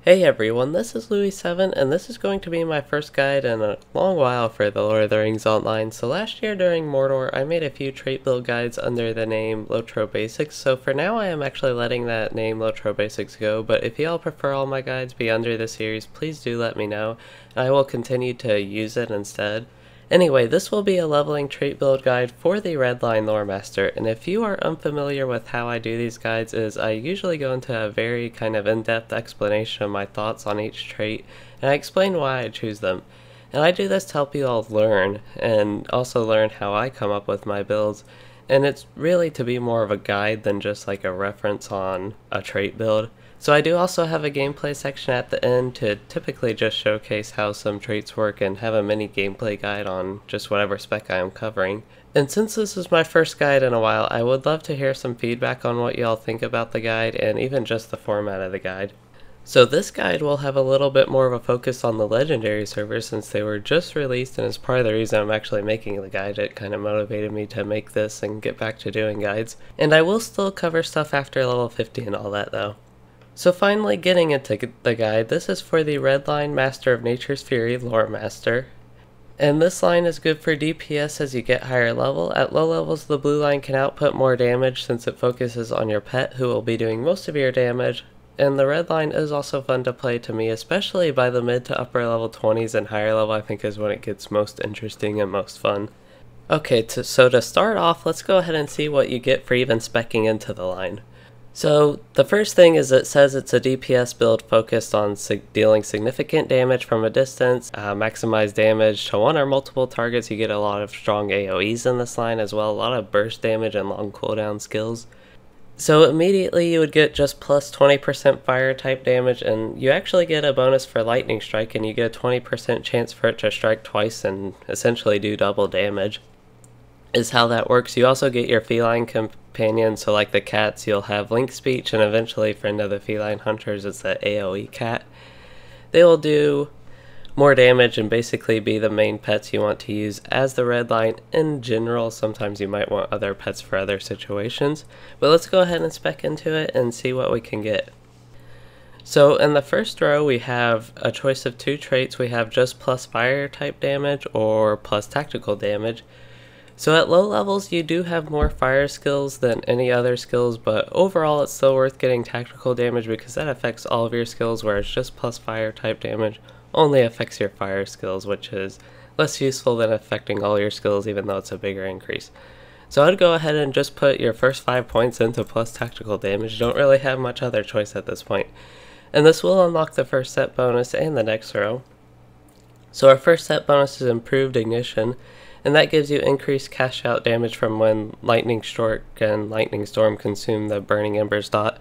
Hey everyone, this is Louis7, and this is going to be my first guide in a long while for the Lord of the Rings Online. So last year during Mordor, I made a few trait build guides under the name LOTRO Basics, so for now I am actually letting that name LOTRO Basics go, but if y'all prefer all my guides be under the series, please do let me know, and I will continue to use it instead. Anyway, this will be a leveling trait build guide for the Redline Lore Master, and if you are unfamiliar with how I do these guides I usually go into a very kind of in-depth explanation of my thoughts on each trait, and I explain why I choose them. And I do this to help you all learn, and also learn how I come up with my builds, and it's really to be more of a guide than just like a reference on a trait build. So I do also have a gameplay section at the end to typically just showcase how some traits work and have a mini gameplay guide on just whatever spec I am covering. And since this is my first guide in a while, I would love to hear some feedback on what y'all think about the guide and even just the format of the guide. So this guide will have a little bit more of a focus on the legendary servers since they were just released, and it's part of the reason I'm actually making the guide. It kind of motivated me to make this and get back to doing guides. And I will still cover stuff after level 50 and all that though. So finally getting into the guide, this is for the Redline Master of Nature's Fury Lore Master. And this line is good for DPS as you get higher level. At low levels the blue line can output more damage since it focuses on your pet who will be doing most of your damage. And the red line is also fun to play to me, especially by the mid to upper level 20s and higher level I think is when it gets most interesting and most fun. Okay, so to start off, let's go ahead and see what you get for even speccing into the line. So the first thing is it says it's a DPS build focused on dealing significant damage from a distance, maximize damage to one or multiple targets. You get a lot of strong AoEs in this line as well, a lot of burst damage and long cooldown skills. So immediately you would get just plus 20% fire type damage, and you actually get a bonus for lightning strike, and you get a 20% chance for it to strike twice and essentially do double damage. Is how that works. You also get your feline companion, so like the cats you'll have link speech, and eventually friend of the feline hunters is the AoE cat. They will do more damage and basically be the main pets you want to use as the red line in general. Sometimes you might want other pets for other situations, but let's go ahead and spec into it and see what we can get. So in the first row we have a choice of two traits. We have just plus fire type damage or plus tactical damage. So at low levels you do have more fire skills than any other skills, but overall it's still worth getting tactical damage because that affects all of your skills, whereas just plus fire type damage only affects your fire skills, which is less useful than affecting all your skills even though it's a bigger increase. So I'd go ahead and just put your first 5 points into plus tactical damage. You don't really have much other choice at this point. And this will unlock the first set bonus and the next row. So our first set bonus is improved ignition, and that gives you increased cash out damage from when Lightning Strike and Lightning Storm consume the Burning Embers dot.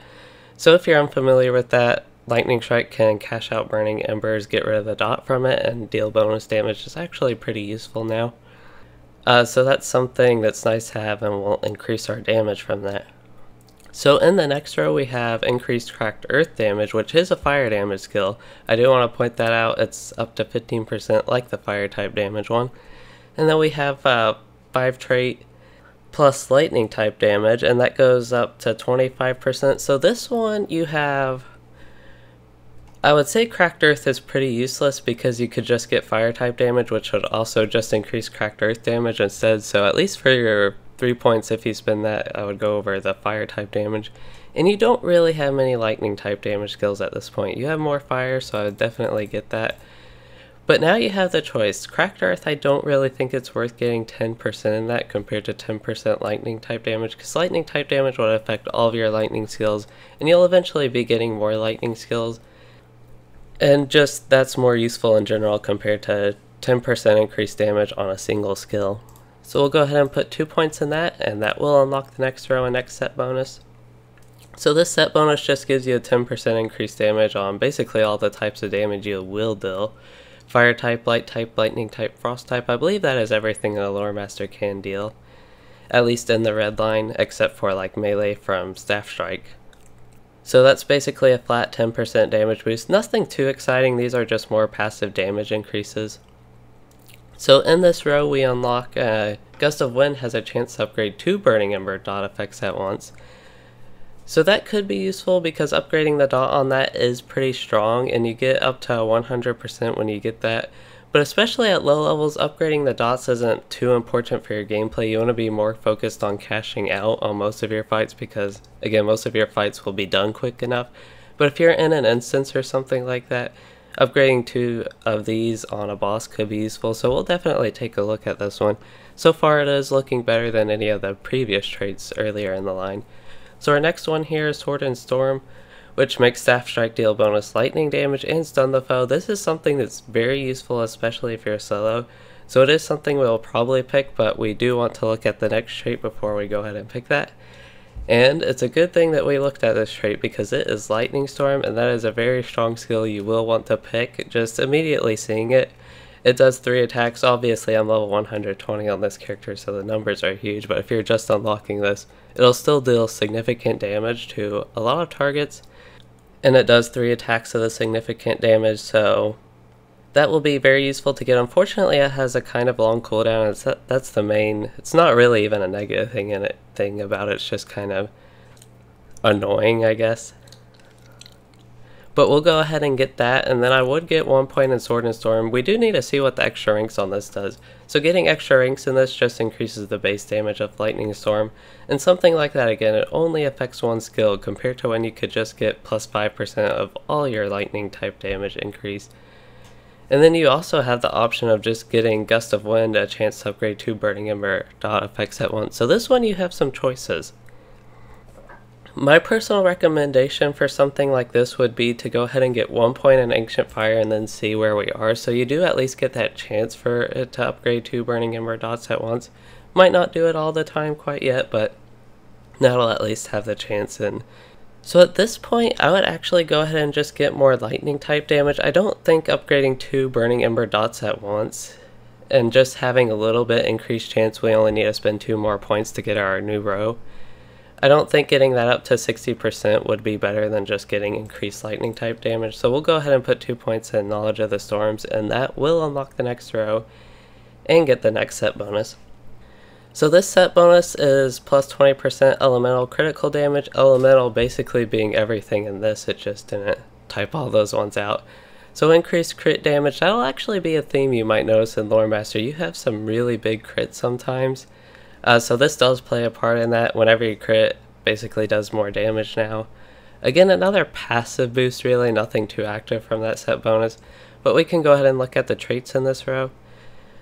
So if you're unfamiliar with that, Lightning Strike can cash out Burning Embers, get rid of the dot from it, and deal bonus damage. It's actually pretty useful now. So that's something that's nice to have and will increase our damage from that. So in the next row we have increased cracked earth damage, which is a fire damage skill. I do want to point that out. It's up to 15% like the fire type damage one. And then we have 5 trait plus lightning type damage, and that goes up to 25%. So this one you have, I would say cracked earth is pretty useless because you could just get fire type damage, which would also just increase cracked earth damage instead. So at least for your 3 points, if you spend that, I would go over the fire type damage. And you don't really have many lightning type damage skills at this point. You have more fire, so I would definitely get that. But now you have the choice. Cracked Earth, I don't really think it's worth getting 10% in that compared to 10% lightning type damage, because lightning type damage would affect all of your lightning skills, and you'll eventually be getting more lightning skills. And just that's more useful in general compared to 10% increased damage on a single skill. So we'll go ahead and put 2 points in that, and that will unlock the next row and next set bonus. So this set bonus just gives you a 10% increased damage on basically all the types of damage you will deal. Fire type, light type, lightning type, frost type. I believe that is everything a lore master can deal, at least in the red line, except for like melee from staff strike. So that's basically a flat 10% damage boost. Nothing too exciting, these are just more passive damage increases. So in this row we unlock Gust of Wind has a chance to upgrade 2 Burning Ember dot effects at once. So that could be useful because upgrading the dot on that is pretty strong, and you get up to 100% when you get that. But especially at low levels, upgrading the dots isn't too important for your gameplay. You want to be more focused on cashing out on most of your fights because, again, most of your fights will be done quick enough. But if you're in an instance or something like that, upgrading 2 of these on a boss could be useful, so we'll definitely take a look at this one. So far it is looking better than any of the previous traits earlier in the line. So our next one here is Sword and Storm, which makes Staff Strike deal bonus lightning damage and stun the foe. This is something that's very useful, especially if you're solo. So it is something we'll probably pick, but we do want to look at the next trait before we go ahead and pick that. And it's a good thing that we looked at this trait because it is Lightning Storm, and that is a very strong skill you will want to pick just immediately seeing it. It does 3 attacks. Obviously I'm level 120 on this character, so the numbers are huge, but if you're just unlocking this, it'll still deal significant damage to a lot of targets, and it does 3 attacks of the significant damage, so that will be very useful to get. Unfortunately, it has a kind of long cooldown, and that's the main, it's not really even a negative thing about it, it's just kind of annoying, I guess. But we'll go ahead and get that, and then I would get 1 point in Sword and Storm. We do need to see what the extra ranks on this does. So getting extra ranks in this just increases the base damage of Lightning Storm, and something like that, again, it only affects one skill compared to when you could just get plus 5% of all your lightning type damage increase. And then you also have the option of just getting Gust of Wind, a chance to upgrade 2 Burning Ember dot effects at once. So this one you have some choices. My personal recommendation for something like this would be to go ahead and get 1 point in Ancient Fire and then see where we are. So you do at least get that chance for it to upgrade 2 Burning Ember dots at once. Might not do it all the time quite yet, but that'll at least have the chance. And so at this point, I would actually go ahead and just get more lightning type damage. I don't think upgrading 2 Burning Ember dots at once and just having a little bit increased chance, we only need to spend 2 more points to get our new row. I don't think getting that up to 60% would be better than just getting increased lightning type damage. So we'll go ahead and put 2 points in Knowledge of the Storms, and that will unlock the next row and get the next set bonus. So this set bonus is plus 20% elemental critical damage, elemental basically being everything in this, it just didn't type all those ones out. So increased crit damage, that'll actually be a theme you might notice in Lore Master. You have some really big crits sometimes. So this does play a part in that. Whenever you crit, basically does more damage now. Again, another passive boost really, nothing too active from that set bonus. But we can go ahead and look at the traits in this row.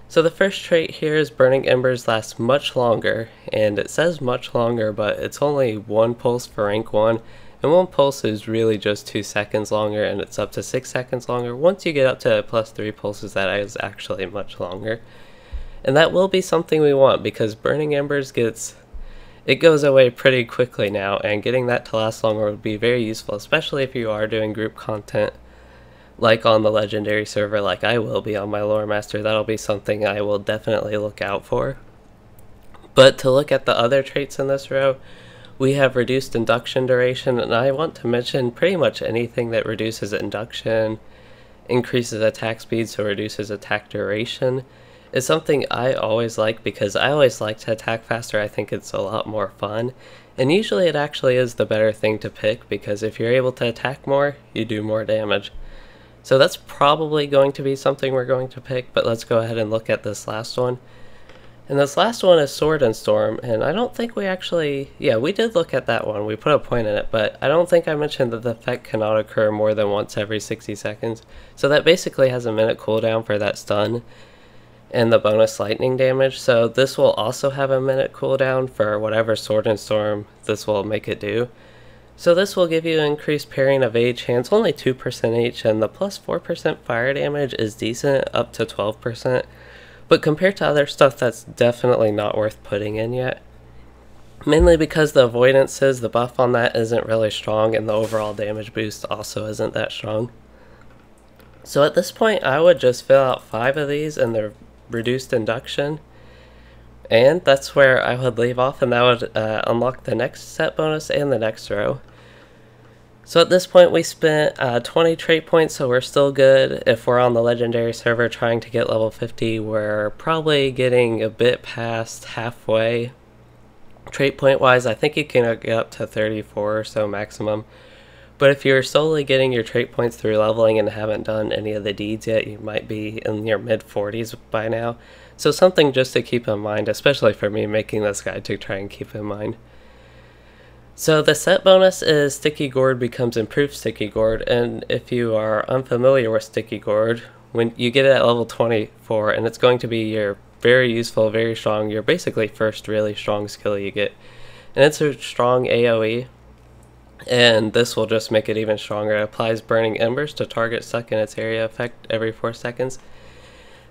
So the first trait here is Burning Embers lasts much longer, and it says much longer, but it's only 1 pulse for rank 1, and 1 pulse is really just 2 seconds longer, and it's up to 6 seconds longer. Once you get up to plus 3 pulses, that is actually much longer. And that will be something we want, because Burning Embers goes away pretty quickly now, and getting that to last longer would be very useful, especially if you are doing group content like on the Legendary server, like I will be on my Lore Master. That'll be something I will definitely look out for. But to look at the other traits in this row, we have reduced induction duration, and I want to mention pretty much anything that reduces induction, increases attack speed, so reduces attack duration, is something I always like because I always like to attack faster. I think it's a lot more fun, and usually it actually is the better thing to pick because if you're able to attack more, you do more damage. So that's probably going to be something we're going to pick, but let's go ahead and look at this last one. And this last one is Sword and Storm, and I don't think we actually, yeah, we did look at that one, we put a point in it, but I don't think I mentioned that the effect cannot occur more than once every 60 seconds. So that basically has a minute cooldown for that stun and the bonus lightning damage, so this will also have a minute cooldown for whatever Sword and Storm this will make it do. So this will give you increased parrying evade chance, only 2% each, and the plus 4% fire damage is decent, up to 12%. But compared to other stuff, that's definitely not worth putting in yet. Mainly because the avoidances, the buff on that isn't really strong, and the overall damage boost also isn't that strong. So at this point, I would just fill out 5 of these in the reduced induction. And that's where I would leave off, and that would unlock the next set bonus and the next row. So at this point we spent 20 trait points, so we're still good. If we're on the Legendary server trying to get level 50, we're probably getting a bit past halfway. Trait point wise, I think you can get up to 34 or so maximum. But if you're solely getting your trait points through leveling and haven't done any of the deeds yet, you might be in your mid 40s by now. So something just to keep in mind, especially for me making this guide to try and keep in mind. So the set bonus is Sticky Gourd becomes Improved Sticky Gourd, and if you are unfamiliar with Sticky Gourd, when you get it at level 24, and it's going to be your very useful, very strong, your basically first really strong skill you get. And it's a strong AoE. And this will just make it even stronger. It applies burning embers to targets stuck in its area effect every 4 seconds.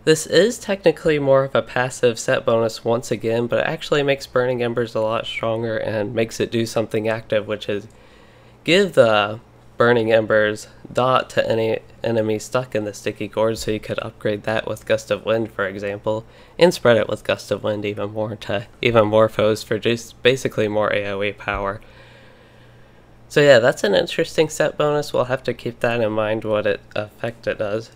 This is technically more of a passive set bonus once again, but it actually makes burning embers a lot stronger and makes it do something active, which is give the burning embers dot to any enemy stuck in the sticky gourd, so you could upgrade that with gust of wind, for example, and spread it with gust of wind even more to even more foes for just basically more AoE power. So yeah, that's an interesting set bonus. We'll have to keep that in mind, what effect it does.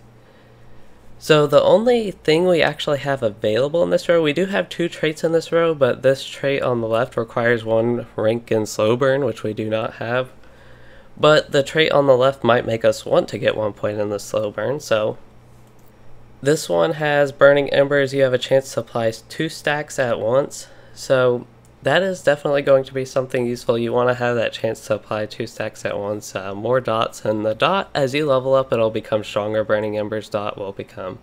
So the only thing we actually have available in this row, we do have 2 traits in this row, but this trait on the left requires 1 rank in slow burn, which we do not have. But the trait on the left might make us want to get 1 point in the slow burn, so this one has burning embers. You have a chance to apply 2 stacks at once, so that is definitely going to be something useful. You want to have that chance to apply 2 stacks at once, more dots, and the dot, as you level up, it'll become stronger. Burning Embers dot will become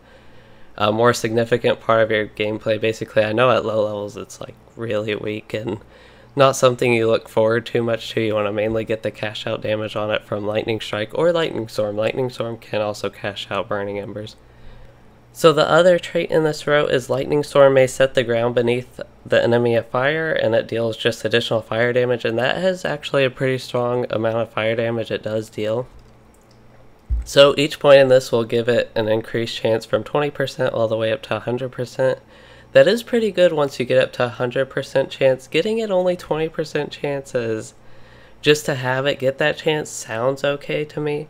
a more significant part of your gameplay. Basically, I know at low levels it's like really weak and not something you look forward too much to. You want to mainly get the cash out damage on it from Lightning Strike or Lightning Storm. Lightning Storm can also cash out Burning Embers. So the other trait in this row is Lightning Storm may set the ground beneath the enemy afire, and it deals just additional fire damage, and that has actually a pretty strong amount of fire damage it does deal. So each point in this will give it an increased chance from 20% all the way up to 100%. That is pretty good once you get up to 100% chance. Getting it only 20% chances, just to have it get that chance, sounds okay to me.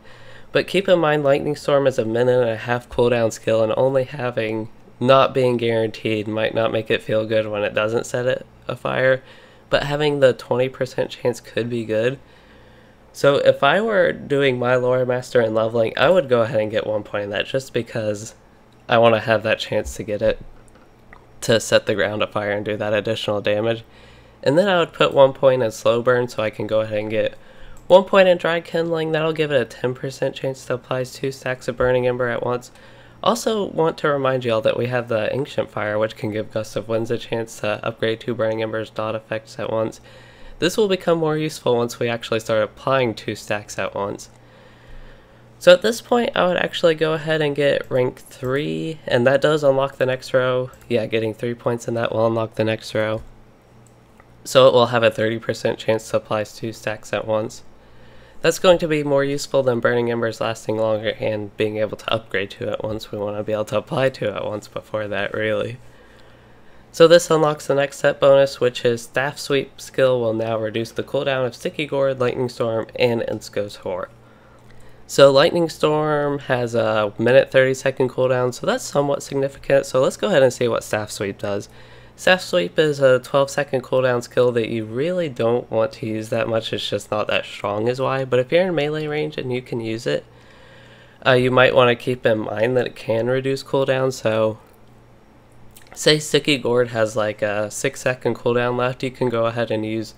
But keep in mind, Lightning Storm is a 1.5-minute cooldown skill, and only having not being guaranteed might not make it feel good when it doesn't set it afire, but having the 20% chance could be good. So if I were doing my Lore Master and leveling, I would go ahead and get 1 point in that, just because I want to have that chance to get it to set the ground afire and do that additional damage. And then I would put 1 point in slow burn, so I can go ahead and get 1 point in dry kindling. That'll give it a 10% chance to apply 2 stacks of burning ember at once. Also want to remind y'all that we have the ancient fire, which can give gust of winds a chance to upgrade 2 burning embers dot effects at once. This will become more useful once we actually start applying 2 stacks at once. So at this point, I would actually go ahead and get rank 3, and that does unlock the next row. Yeah, getting 3 points in that will unlock the next row. So it will have a 30% chance to apply 2 stacks at once. That's going to be more useful than burning embers lasting longer and being able to upgrade 2 at once. We want to be able to apply 2 at once before that, really. So this unlocks the next set bonus, which is Staff Sweep skill will now reduce the cooldown of Sticky Gourd, Lightning Storm, and Insco's Whore. So Lightning Storm has a 1:30 cooldown, so that's somewhat significant. So let's go ahead and see what Staff Sweep does. Staff Sweep is a 12-second cooldown skill that you really don't want to use that much. It's just not that strong is why, but if you're in melee range and you can use it, you might want to keep in mind that it can reduce cooldown. So say Sticky Gourd has like a 6-second cooldown left, you can go ahead and use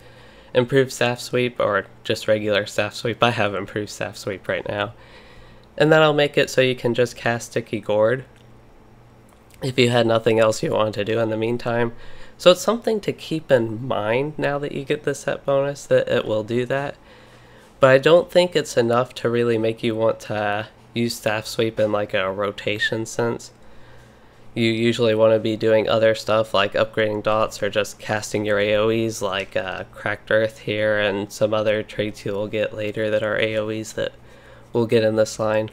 Improved Staff Sweep or just regular Staff Sweep. I have Improved Staff Sweep right now. And that'll make it so you can just cast Sticky Gourd if you had nothing else you wanted to do in the meantime. So it's something to keep in mind now that you get the set bonus, that it will do that. But I don't think it's enough to really make you want to use Staff Sweep in like a rotation sense. You usually want to be doing other stuff like upgrading dots or just casting your AoEs like Cracked Earth here and some other traits you will get later that are AoEs that we'll get in this line.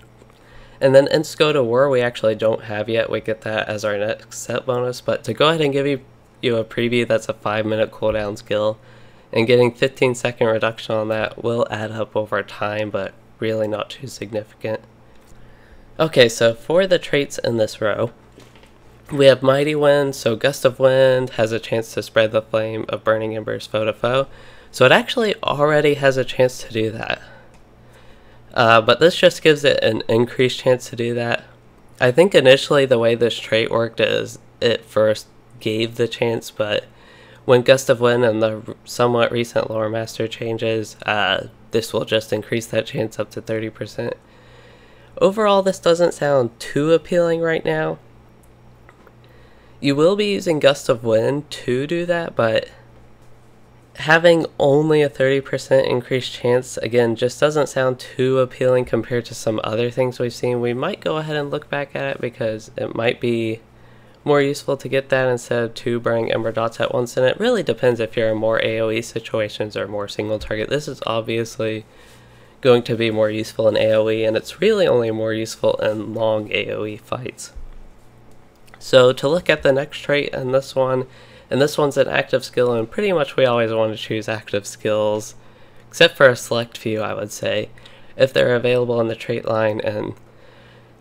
And then Insco's Whore we actually don't have yet. We get that as our next set bonus, but to go ahead and give you a preview, that's a 5-minute cooldown skill, and getting 15-second reduction on that will add up over time, but really not too significant. Okay, so for the traits in this row, We have Mighty Wind, so Gust of Wind has a chance to spread the flame of Burning Embers foe to foe. So it actually already has a chance to do that. But this just gives it an increased chance to do that. I think initially the way this trait worked is it first gave the chance, but when Gust of Wind and the somewhat recent Lore Master changes, this will just increase that chance up to 30%. Overall, this doesn't sound too appealing right now. You will be using Gust of Wind to do that, but having only a 30% increased chance, again, just doesn't sound too appealing compared to some other things we've seen. We might go ahead and look back at it because it might be more useful to get that instead of 2 Burning Ember dots at once, and it really depends if you're in more AoE situations or more single target. This is obviously going to be more useful in AoE, and it's really only more useful in long AoE fights. So to look at the next trait in this one, and this one's an active skill, and pretty much we always want to choose active skills, except for a select few, I would say, if they're available in the trait line, and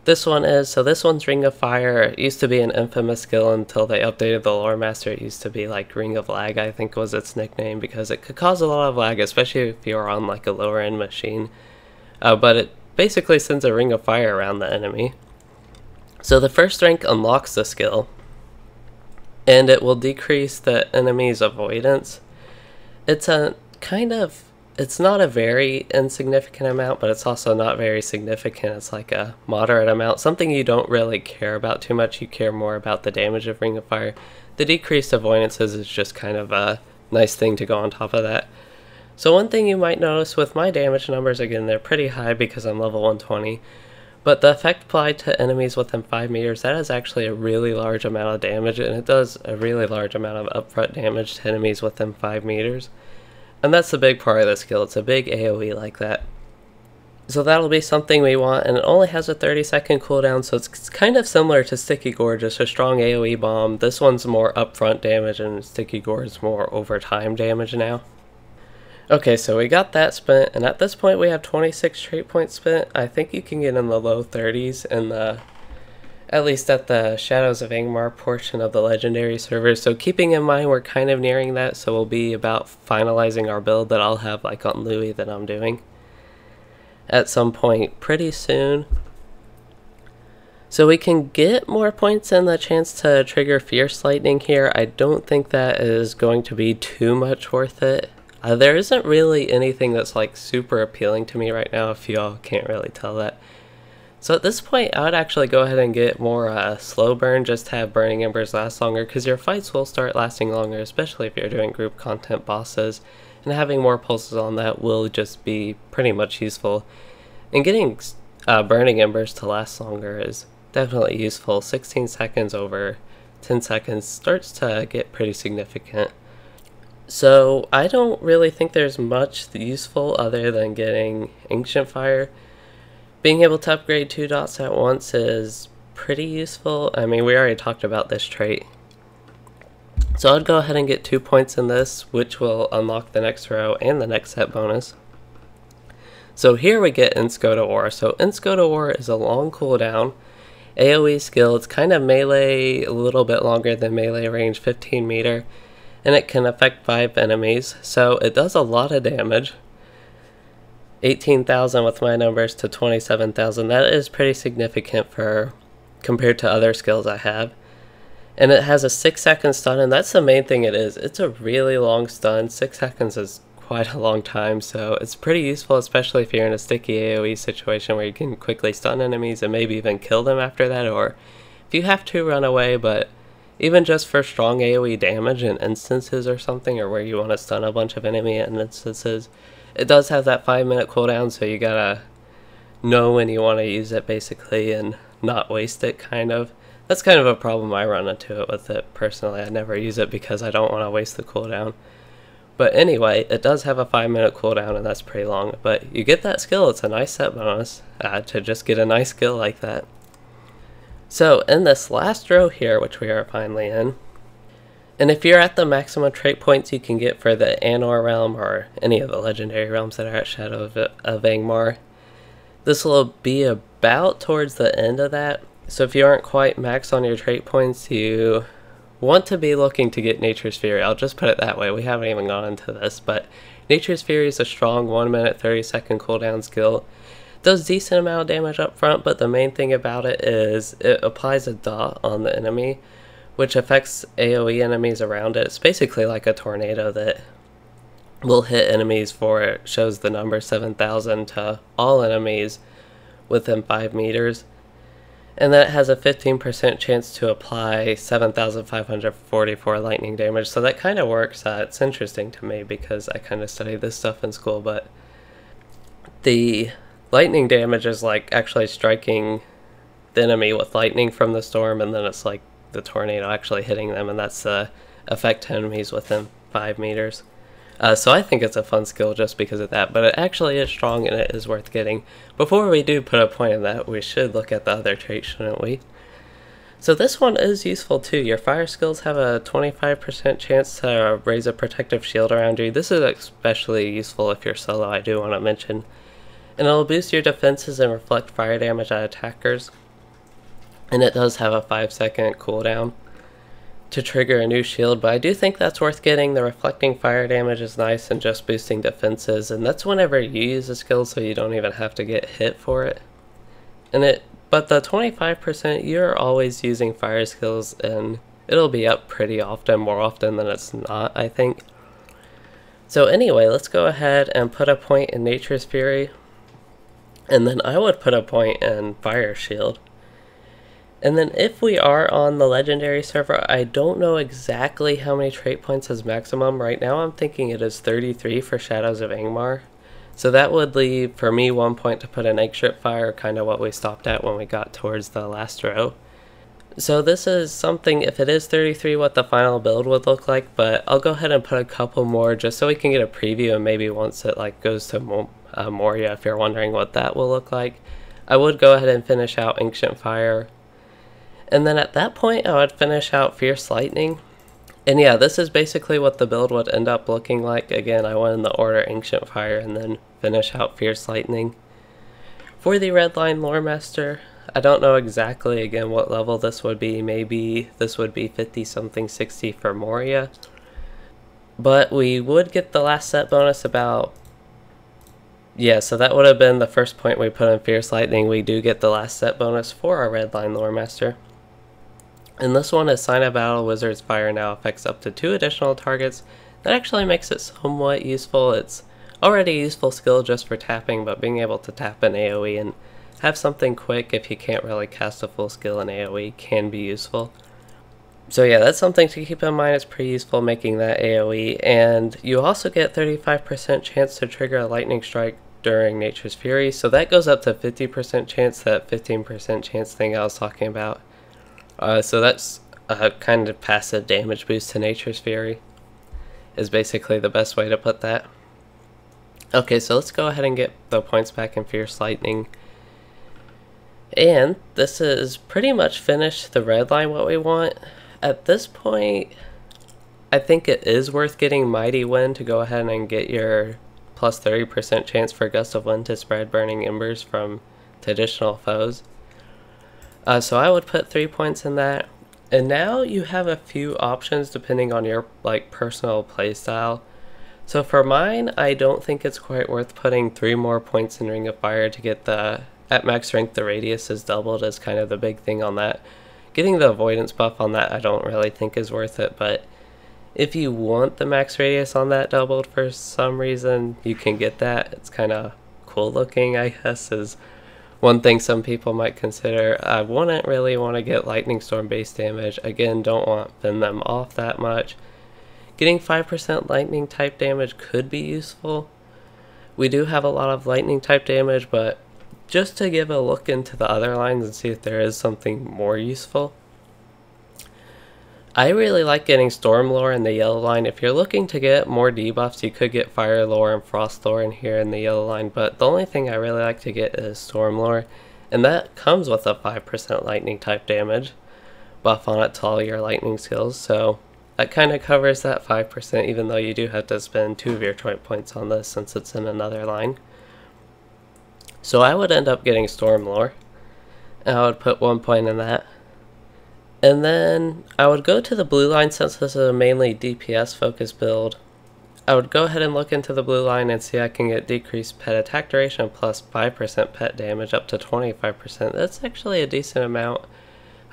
this one is, so this one's Ring of Fire. It used to be an infamous skill until they updated the Lore Master. It used to be like Ring of Lag, I think was its nickname, because it could cause a lot of lag, especially if you're on like a lower end machine. But it basically sends a Ring of Fire around the enemy. So the first rank unlocks the skill, and it will decrease the enemy's avoidance. It's a kind of, it's not a very insignificant amount, but it's also not very significant. It's like a moderate amount, something you don't really care about too much. You care more about the damage of Ring of Fire. The decreased avoidances is just kind of a nice thing to go on top of that. So one thing you might notice with my damage numbers, again, they're pretty high because I'm level 120, but the effect applied to enemies within 5 meters, that is actually a really large amount of damage, and it does a really large amount of upfront damage to enemies within 5 meters. And that's the big part of the skill, it's a big AoE like that. So that'll be something we want, and it only has a 30-second cooldown, so it's kind of similar to Sticky Gore, just a strong AoE bomb. This one's more upfront damage, and Sticky Gore is more over time damage now. Okay, so we got that spent, and at this point we have 26 trait points spent. I think you can get in the low 30s in the, at least at the Shadows of Angmar portion of the legendary servers. So keeping in mind we're kind of nearing that, so we'll be about finalizing our build that I'll have like on Louis that I'm doing at some point pretty soon. So we can get more points and the chance to trigger Fierce Lightning here. I don't think that is going to be too much worth it. There isn't really anything that's like super appealing to me right now, if y'all can't really tell that. So at this point, I would actually go ahead and get more slow burn, just to have Burning Embers last longer, because your fights will start lasting longer, especially if you're doing group content bosses, and having more pulses on that will just be pretty much useful. And getting Burning Embers to last longer is definitely useful. 16 seconds over 10 seconds starts to get pretty significant. So I don't really think there's much useful other than getting Ancient Fire. Being able to upgrade 2 dots at once is pretty useful. I mean, we already talked about this trait. So I'd go ahead and get 2 points in this, which will unlock the next row and the next set bonus. So here we get Insco to War. So Insco to War is a long cooldown AoE skill. It's kind of melee, a little bit longer than melee range, 15 meter. And it can affect 5 enemies, so it does a lot of damage. 18,000 with my numbers to 27,000. That is pretty significant for compared to other skills I have. And it has a 6-second stun, and that's the main thing it is. It's a really long stun. 6 seconds is quite a long time, so it's pretty useful, especially if you're in a sticky AoE situation where you can quickly stun enemies and maybe even kill them after that, or if you have to, run away. But even just for strong AoE damage in instances or something, or where you want to stun a bunch of enemy in instances, it does have that 5-minute cooldown, so you gotta know when you want to use it basically and not waste it, kind of. That's kind of a problem I run into it with it personally. I never use it because I don't want to waste the cooldown. But anyway, it does have a 5-minute cooldown, and that's pretty long. But you get that skill, it's a nice set bonus to just get a nice skill like that. So in this last row here, which we are finally in, and if you're at the maximum trait points you can get for the Anor realm or any of the legendary realms that are at Shadow of Angmar, this will be about towards the end of that. So if you aren't quite max on your trait points, you want to be looking to get Nature's Fury. I'll just put it that way. We haven't even gone into this, but Nature's Fury is a strong 1 minute 30-second cooldown skill. Does decent amount of damage up front, but the main thing about it is it applies a dot on the enemy, which affects AoE enemies around it. It's basically like a tornado that will hit enemies for it. Shows the number 7,000 to all enemies within 5 meters. And that has a 15% chance to apply 7,544 lightning damage. So that kind of works. It's interesting to me because I kind of studied this stuff in school, but the lightning damage is like actually striking the enemy with lightning from the storm, and then it's like the tornado actually hitting them, and that's the effect to enemies within 5 meters. So I think it's a fun skill just because of that, but it actually is strong and it is worth getting. Before we do put a point in that, we should look at the other traits, shouldn't we? So this one is useful too. Your fire skills have a 25% chance to raise a protective shield around you. This is especially useful if you're solo, I do want to mention. And it'll boost your defenses and reflect fire damage at attackers. And it does have a 5-second cooldown to trigger a new shield, but I do think that's worth getting. The reflecting fire damage is nice and just boosting defenses, and that's whenever you use a skill, so you don't even have to get hit for it. But the 25%, you're always using fire skills, and it'll be up pretty often, more often than it's not, I think. So anyway, let's go ahead and put a point in Nature's Fury, and then I would put a point in Fire Shield. And then if we are on the legendary server, I don't know exactly how many trait points is maximum. Right now I'm thinking it is 33 for Shadows of Angmar. So that would leave, for me, 1 point to put in Egg Strip Fire, kind of what we stopped at when we got towards the last row. So this is something, if it is 33, what the final build would look like, but I'll go ahead and put a couple more just so we can get a preview, and maybe once it like goes to Moria, if you're wondering what that will look like. I would go ahead and finish out Ancient Fire. And then at that point, I would finish out Fierce Lightning. And yeah, this is basically what the build would end up looking like. Again, I went in the order Ancient Fire and then finish out Fierce Lightning. For the Redline Lore Master, I don't know exactly, again, what level this would be. Maybe this would be 50-something, 60 for Moria. But we would get the last set bonus about... Yeah, so that would have been the first point we put in Fierce Lightning. We do get the last set bonus for our Redline Lore Master. And this one is Sign of Battle. Wizard's Fire now affects up to 2 additional targets. That actually makes it somewhat useful. It's already a useful skill just for tapping, but being able to tap in AoE and have something quick if you can't really cast a full skill in AoE can be useful. So yeah, that's something to keep in mind. It's pretty useful making that AoE. And you also get 35% chance to trigger a Lightning Strike during Nature's Fury. So that goes up to 50% chance, that 15% chance thing I was talking about. So that's a kind of passive damage boost to Nature's Fury, is basically the best way to put that. Okay, so let's go ahead and get the points back in Fierce Lightning. And this is pretty much finished the red line what we want. At this point, I think it is worth getting Mighty Wind to go ahead and get your plus 30% chance for Gust of Wind to spread Burning Embers to additional foes. So I would put 3 points in that. And now you have a few options depending on your personal playstyle. So for mine, I don't think it's quite worth putting 3 more points in Ring of Fire to get the, at max rank, the radius is doubled is kind of the big thing on that. Getting the avoidance buff on that I don't really think is worth it, but if you want the max radius on that doubled for some reason, you can get that. It's kind of cool looking, I guess, is one thing some people might consider. I wouldn't really want to get Lightning Storm base damage. Again, don't want to thin them off that much. Getting 5% lightning type damage could be useful. We do have a lot of lightning type damage, but just to give a look into the other lines and see if there is something more useful. I really like getting Storm Lore in the yellow line. If you're looking to get more debuffs, you could get Fire Lore and Frost Lore in here in the yellow line, but the only thing I really like to get is Storm Lore, and that comes with a 5% lightning type damage buff on it to all your lightning skills, so that kind of covers that 5%, even though you do have to spend 2 of your trait points on this since it's in another line. So I would end up getting Storm Lore. I would put 1 point in that. And then I would go to the blue line since this is a mainly DPS focused build. I would go ahead and look into the blue line and see I can get decreased pet attack duration plus 5% pet damage up to 25%. That's actually a decent amount.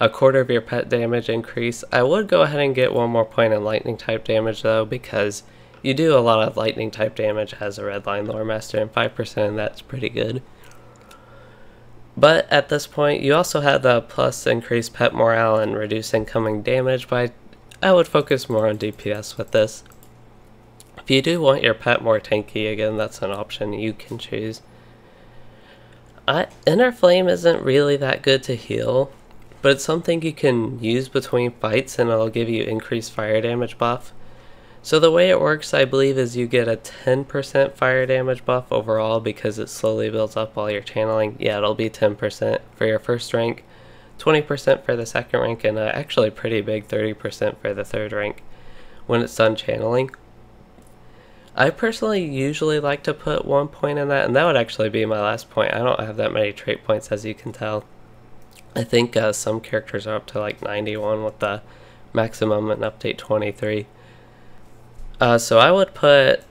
A quarter of your pet damage increase. I would go ahead and get 1 more point in lightning type damage though, because you do a lot of lightning type damage as a red line lore master, and 5% and that's pretty good. But at this point, you also have the plus increased pet morale and reduce incoming damage, but I would focus more on DPS with this. If you do want your pet more tanky, again, that's an option you can choose. Inner Flame isn't really that good to heal, but it's something you can use between fights and it'll give you increased fire damage buff. So the way it works, I believe, is you get a 10% fire damage buff overall because it slowly builds up while you're channeling. Yeah, it'll be 10% for your first rank, 20% for the second rank, and actually pretty big 30% for the third rank when it's done channeling. I personally usually like to put 1 point in that, and that would actually be my last point. I don't have that many trait points, as you can tell. I think some characters are up to like 91 with the maximum in update 23. So I would put,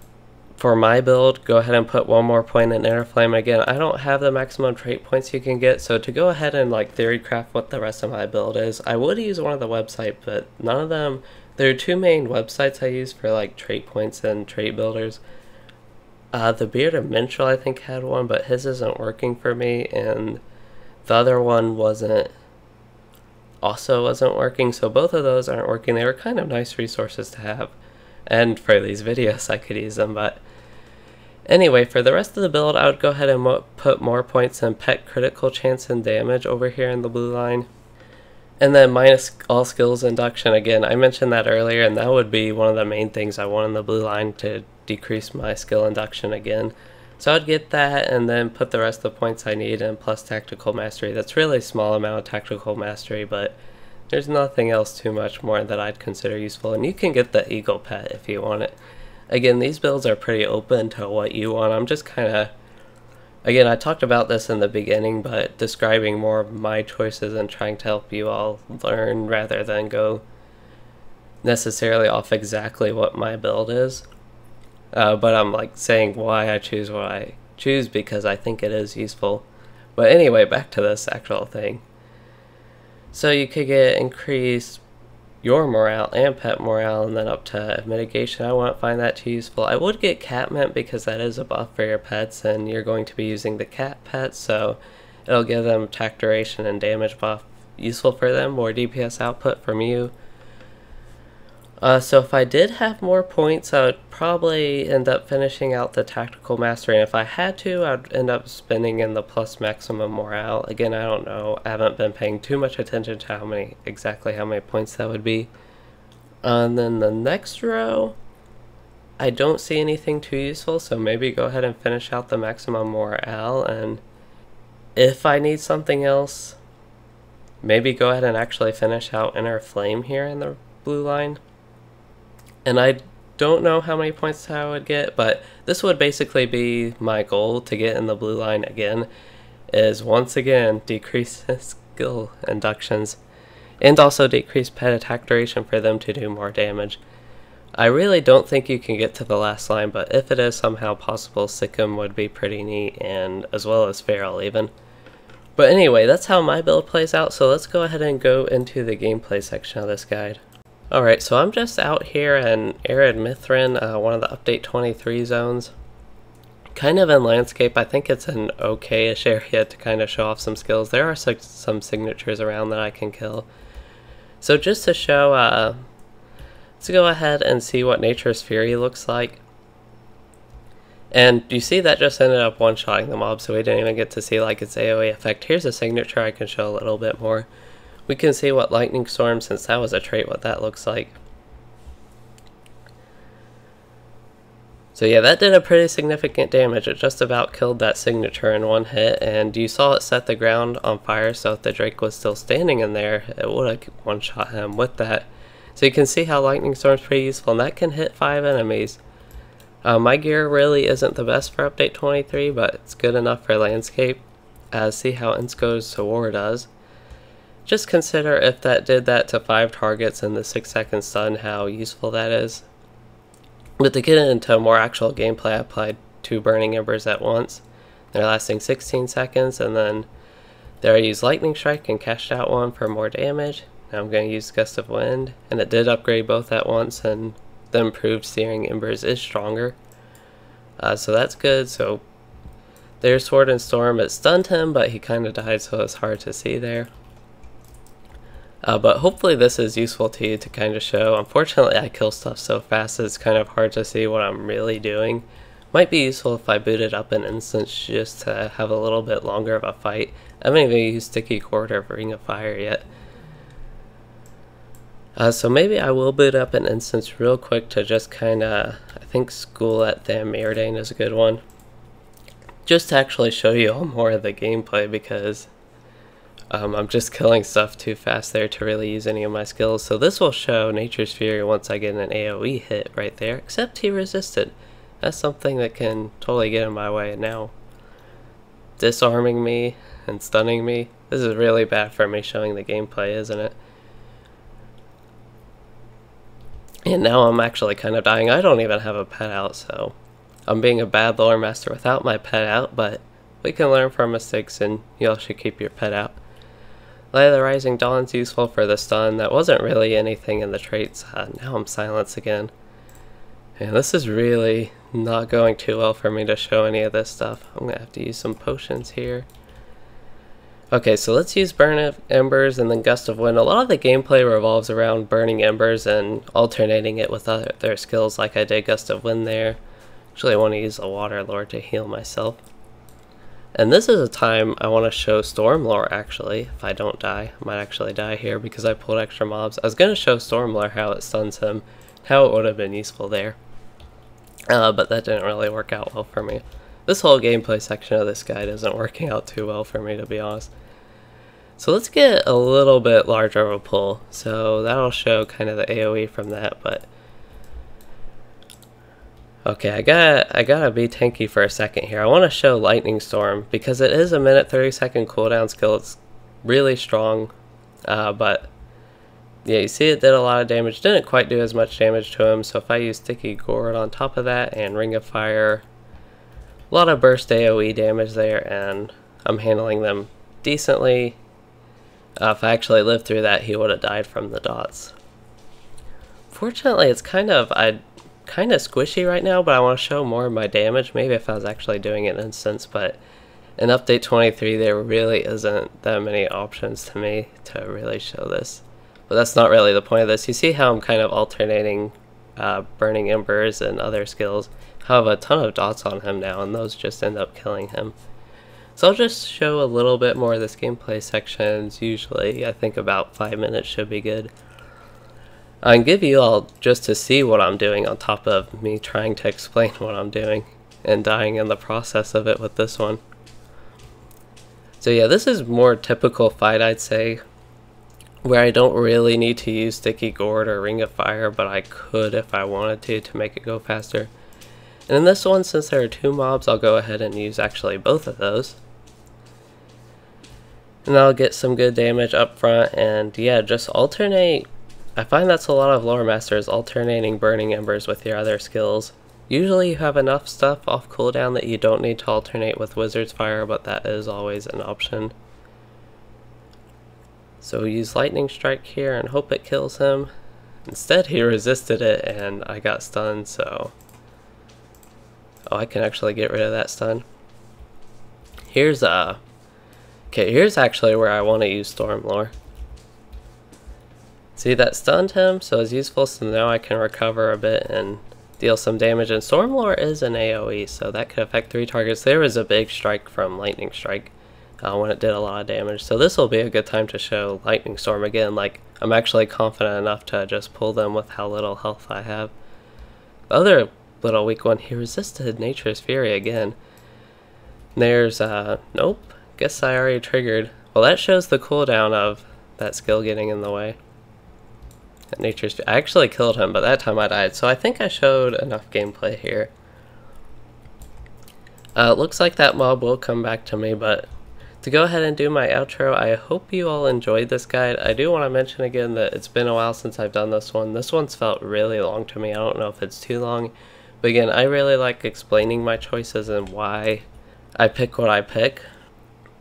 for my build, go ahead and put 1 more point in Inner Flame. Again, I don't have the maximum trait points you can get, so to go ahead and like theory craft what the rest of my build is, I would use one of the websites, but none of them, there are 2 main websites I use for like trait points and trait builders. The Bearded Minstrel I think had one, but his isn't working for me, and the other one wasn't working, so both of those aren't working. They were kind of nice resources to have. And for these videos I could use them, but anyway, for the rest of the build I would go ahead and put more points in pet critical chance and damage over here in the blue line. And then minus all skills induction, again, I mentioned that earlier, and that would be one of the main things I want in the blue line, to decrease my skill induction again. So I'd get that and then put the rest of the points I need in plus tactical mastery. That's really a small amount of tactical mastery, but there's nothing else too much more that I'd consider useful, and you can get the Eagle Pet if you want it. Again, these builds are pretty open to what you want. I'm just kind of, again, I talked about this in the beginning, but describing more of my choices and trying to help you all learn rather than go necessarily off exactly what my build is. But I'm like saying why I choose what I choose because I think it is useful. But anyway, back to this actual thing. So you could get increased your morale and pet morale, and then up to mitigation. I won't find that too useful. I would get cat mint because that is a buff for your pets, and you're going to be using the cat pet, so it'll give them attack duration and damage buff. Useful for them, more DPS output from you. So if I did have more points, I would probably end up finishing out the tactical mastery, and if I had to, I'd end up spending in the plus maximum morale. Again, I don't know, I haven't been paying too much attention to exactly how many points that would be. And then the next row, I don't see anything too useful, so maybe go ahead and finish out the maximum morale, and if I need something else, maybe go ahead and actually finish out Inner Flame here in the blue line. And I don't know how many points I would get, but this would basically be my goal to get in the blue line again, is once again decrease skill inductions and also decrease pet attack duration for them to do more damage. I really don't think you can get to the last line, but if it is somehow possible, Sikkim would be pretty neat, and as well as Feral even. But anyway, that's how my build plays out, so let's go ahead and go into the gameplay section of this guide. Alright, so I'm just out here in Arid Mithrin, one of the update 23 zones. Kind of in landscape. I think it's an okay-ish area to kind of show off some skills. There are some signatures around that I can kill. So just to show, let's go ahead and see what Nature's Fury looks like. And you see that just ended up one-shotting the mob, so we didn't even get to see like its AoE effect. Here's a signature I can show a little bit more. We can see what Lightning Storm, since that was a trait, what that looks like. So yeah, that did a pretty significant damage. It just about killed that signature in one hit, and you saw it set the ground on fire, so if the Drake was still standing in there, it would have one-shot him with that. So you can see how Lightning Storm's pretty useful, and that can hit 5 enemies. My gear really isn't the best for update 23, but it's good enough for landscape. see how ins goes to war does. Just consider if that did that to 5 targets in the 6-second stun, how useful that is. But to get into more actual gameplay, I applied 2 Burning Embers at once. They're lasting 16 seconds, and then there I used Lightning Strike and cashed out 1 for more damage. Now I'm going to use Gust of Wind, and it did upgrade both at once, and the improved Searing Embers is stronger. So that's good. So there's Sword and Storm. It stunned him, but he kind of died, so it's hard to see there. But hopefully this is useful to you to kind of show. Unfortunately, I kill stuff so fast it's kind of hard to see what I'm really doing. Might be useful if I booted up an instance just to have a little bit longer of a fight. I haven't even used Sticky Cord or Ring of Fire yet. So maybe I will boot up an instance real quick to just kind of, I think School at Tham Meridain is a good one. Just to actually show you all more of the gameplay, because I'm just killing stuff too fast there to really use any of my skills. So this will show Nature's Fury once I get an AoE hit right there, except he resisted. That's something that can totally get in my way now. Disarming me and stunning me. This is really bad for me showing the gameplay, isn't it? And now I'm actually kind of dying. I don't even have a pet out, so I'm being a bad lore master without my pet out, but we can learn from mistakes, and you all should keep your pet out. Light of the Rising Dawn's useful for the stun. That wasn't really anything in the traits. Now I'm silenced again. And this is really not going too well for me to show any of this stuff. I'm going to have to use some potions here. Okay, so let's use Burn Embers and then Gust of Wind. A lot of the gameplay revolves around burning embers and alternating it with other skills, like I did Gust of Wind there. Actually, I want to use a Water Lore to heal myself. And this is a time I want to show Storm Lore, actually, if I don't die. I might actually die here because I pulled extra mobs. I was going to show Storm Lore how it stuns him, how it would have been useful there. But that didn't really work out well for me. This whole gameplay section of this guide isn't working out too well for me, to be honest. So let's get a little bit larger of a pull. So that'll show kind of the AoE from that, but okay, I gotta be tanky for a second here. I want to show Lightning Storm because it is a minute 30-second cooldown skill. It's really strong, but yeah, you see it did a lot of damage. Didn't quite do as much damage to him, so if I use Sticky Gourd on top of that and Ring of Fire, a lot of burst AoE damage there, and I'm handling them decently. If I actually lived through that, he would have died from the dots. Fortunately, it's kind of squishy right now, but I want to show more of my damage. Maybe if I was actually doing an instance, but in update 23, there really isn't that many options to me to really show this. But that's not really the point of this. You see how I'm kind of alternating Burning Embers and other skills. I have a ton of dots on him now, and those just end up killing him. So I'll just show a little bit more of this gameplay sections. Usually I think about 5 minutes should be good. I can give you all just to see what I'm doing on top of me trying to explain what I'm doing and dying in the process of it with this one. So yeah, this is more typical fight, I'd say, where I don't really need to use Sticky Gourd or Ring of Fire, but I could if I wanted to make it go faster. And in this one, since there are 2 mobs, I'll go ahead and use actually both of those. And I'll get some good damage up front, and yeah, just alternate. I find that's a lot of lore masters, alternating Burning Embers with your other skills. Usually you have enough stuff off cooldown that you don't need to alternate with Wizard's Fire, but that is always an option. So use Lightning Strike here and hope it kills him. Instead he resisted it and I got stunned, so oh, I can actually get rid of that stun. Here's actually where I want to use Storm Lore. See, that stunned him, so it's useful, so now I can recover a bit and deal some damage. And Storm Lore is an AoE, so that could affect 3 targets. There was a big strike from Lightning Strike when it did a lot of damage, so this will be a good time to show Lightning Storm again. Like, I'm actually confident enough to just pull them with how little health I have. The other little weak one, he resisted Nature's Fury again. There's, nope, guess I already triggered. Well, that shows the cooldown of that skill getting in the way. Nature's Fury, I actually killed him, but that time I died, so I think I showed enough gameplay here. It looks like that mob will come back to me, but To go ahead and do my outro, I hope you all enjoyed this guide. I do want to mention again that it's been a while since I've done this one. This one's felt really long to me. I don't know if it's too long, but again, I really like explaining my choices and why I pick what I pick.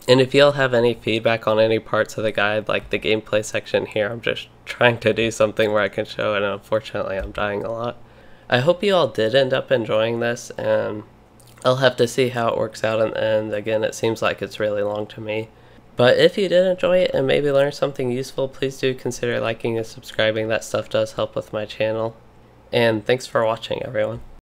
And if y'all have any feedback on any parts of the guide, like the gameplay section here, I'm just trying to do something where I can show it, and unfortunately I'm dying a lot. I hope you all did end up enjoying this, and I'll have to see how it works out in the end. Again, it seems like it's really long to me. But if you did enjoy it and maybe learn something useful, please do consider liking and subscribing. That stuff does help with my channel. And thanks for watching, everyone.